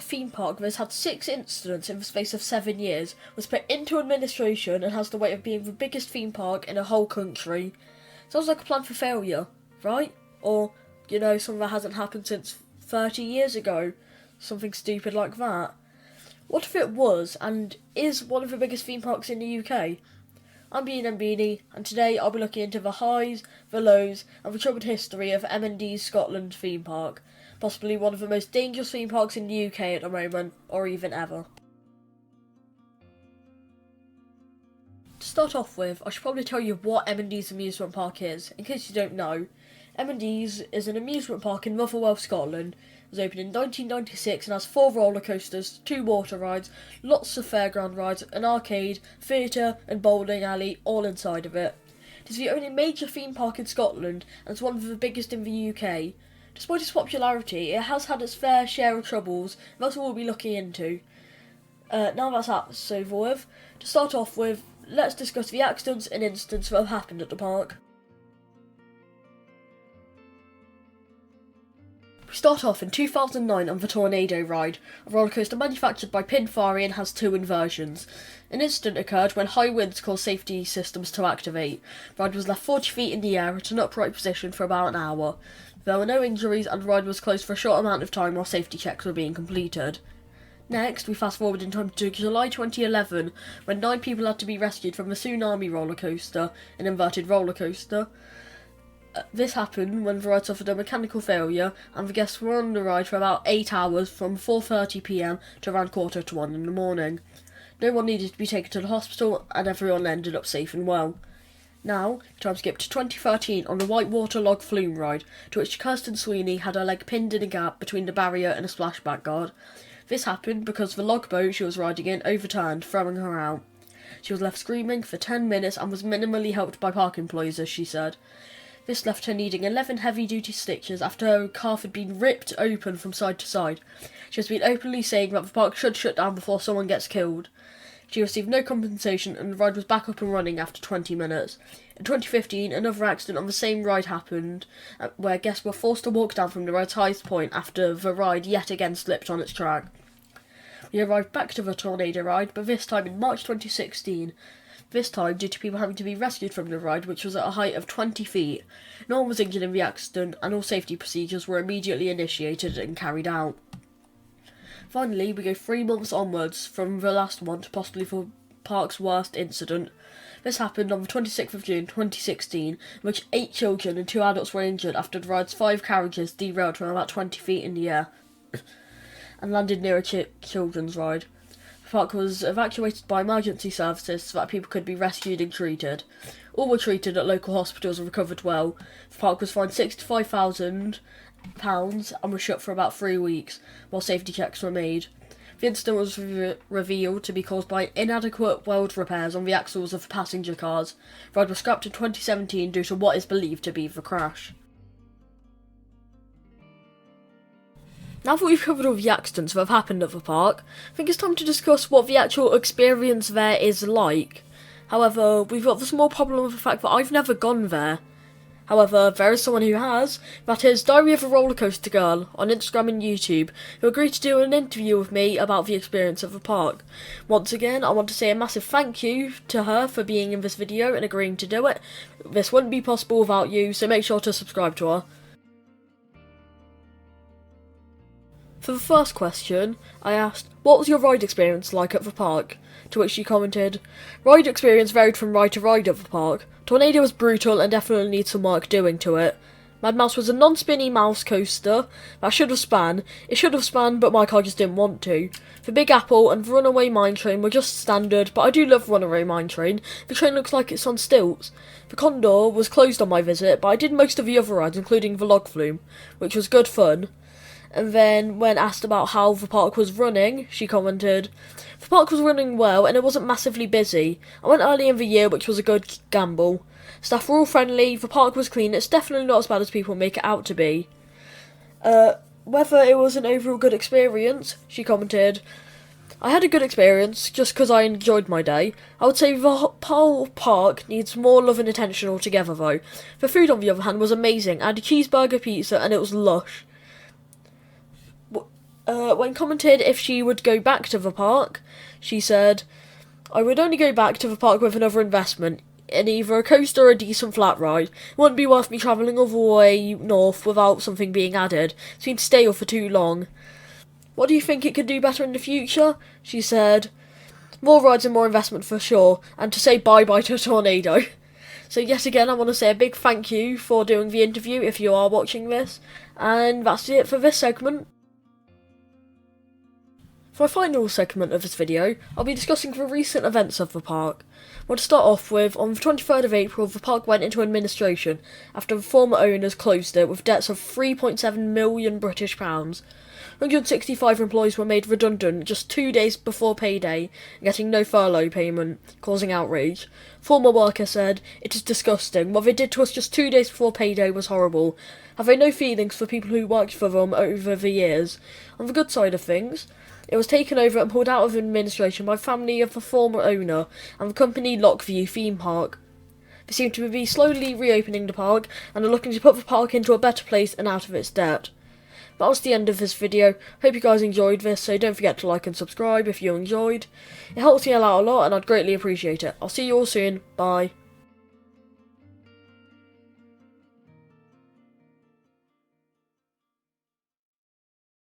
theme park that has had 6 incidents in the space of 7 years, was put into administration and has the weight of being the biggest theme park in the whole country. Sounds like a plan for failure, right? Or, something that hasn't happened since 30 years ago. Something stupid like that. What if it was, and is one of the biggest theme parks in the UK? I'm being M&D, and today I'll be looking into the highs, the lows, and the troubled history of M&D's Scotland theme park, possibly one of the most dangerous theme parks in the UK at the moment, or even ever. To start off with, I should probably tell you what M&D's amusement park is, in case you don't know. M&D's is an amusement park in Motherwell, Scotland. It was opened in 1996 and has 4 roller coasters, 2 water rides, lots of fairground rides, an arcade, theatre and bowling alley all inside of it. It is the only major theme park in Scotland and is one of the biggest in the UK. Despite its popularity, it has had its fair share of troubles, and that's what we'll be looking into. Now that's over with, to start off with, let's discuss the accidents and incidents that have happened at the park. We start off in 2009 on the Tornado ride, a roller coaster manufactured by Pinfari and has 2 inversions. An incident occurred when high winds caused safety systems to activate. The ride was left 40 feet in the air at an upright position for about an hour. There were no injuries and the ride was closed for a short amount of time while safety checks were being completed. Next, we fast forward in time to July 2011, when 9 people had to be rescued from the Tsunami roller coaster, an inverted roller coaster. This happened when the ride suffered a mechanical failure and the guests were on the ride for about 8 hours from 4:30 PM to around 1:45 in the morning. No one needed to be taken to the hospital and everyone ended up safe and well. Now, time skip to 2013 on the Whitewater Log Flume ride, to which Kirsten Sweeney had her leg pinned in a gap between the barrier and a splashback guard. This happened because the log boat she was riding in overturned, throwing her out. She was left screaming for 10 minutes and was minimally helped by park employees, as she said. This left her needing 11 heavy-duty stitches after her calf had been ripped open from side to side. She has been openly saying that the park should shut down before someone gets killed. She received no compensation and the ride was back up and running after 20 minutes. In 2015, another accident on the same ride happened, where guests were forced to walk down from the ride's highest point after the ride yet again slipped on its track. We arrived back to the Tornado ride, but this time in March 2016. This time due to people having to be rescued from the ride, which was at a height of 20 feet. No one was injured in the accident, and all safety procedures were immediately initiated and carried out. Finally, we go 3 months onwards from the last one to possibly the park's worst incident. This happened on the 26th of June 2016, in which 8 children and 2 adults were injured after the ride's 5 carriages derailed from about 20 feet in the air and landed near a children's ride. The park was evacuated by emergency services so that people could be rescued and treated. All were treated at local hospitals and recovered well. The park was fined £65,000 and was shut for about 3 weeks, while safety checks were made. The incident was revealed to be caused by inadequate weld repairs on the axles of the passenger cars. The ride was scrapped in 2017 due to what is believed to be the crash. Now that we've covered all the accidents that have happened at the park, I think it's time to discuss what the actual experience there is like. However, we've got the small problem with the fact that I've never gone there. However, there is someone who has, that is Diary of a Rollercoaster Girl, on Instagram and YouTube, who agreed to do an interview with me about the experience of the park. Once again, I want to say a massive thank you to her for being in this video and agreeing to do it. This wouldn't be possible without you, so make sure to subscribe to her. For the first question, I asked, what was your ride experience like at the park? To which she commented, ride experience varied from ride to ride at the park. Tornado was brutal and definitely needs some work doing to it. Mad Mouse was a non-spinny mouse coaster that should have span. It should have spun, but my car just didn't want to. The Big Apple and the Runaway Mine Train were just standard, but I do love Runaway Mine Train. The train looks like it's on stilts. The Condor was closed on my visit, but I did most of the other rides, including the Log Flume, which was good fun. And then, when asked about how the park was running, she commented, the park was running well and it wasn't massively busy. I went early in the year, which was a good gamble. Staff were all friendly, the park was clean, it's definitely not as bad as people make it out to be. Whether it was an overall good experience, she commented, I had a good experience, just because I enjoyed my day. I would say the whole park needs more love and attention altogether though. The food on the other hand was amazing. I had a cheeseburger pizza and it was lush. When commented if she would go back to the park, she said, "I would only go back to the park with another investment, in either a coaster or a decent flat ride. It wouldn't be worth me travelling all the way north without something being added. It's been stale for too long." What do you think it could do better in the future? She said, "More rides and more investment for sure, and to say bye-bye to a tornado." So yet again, I want to say a big thank you for doing the interview if you are watching this, and that's it for this segment. For our final segment of this video, I'll be discussing the recent events of the park. Well, to start off with, on the 23rd of April, the park went into administration after the former owners closed it with debts of £3.7 million British pounds. 165 employees were made redundant just 2 days before payday, getting no furlough payment, causing outrage. Former worker said, "It is disgusting. What they did to us just 2 days before payday was horrible. Have they no feelings for people who worked for them over the years?" On the good side of things, it was taken over and pulled out of administration by the family of the former owner and the company Lockview Theme Park. They seem to be slowly reopening the park and are looking to put the park into a better place and out of its debt. That was the end of this video. Hope you guys enjoyed this, so don't forget to like and subscribe if you enjoyed. It helps me out a lot and I'd greatly appreciate it. I'll see you all soon. Bye.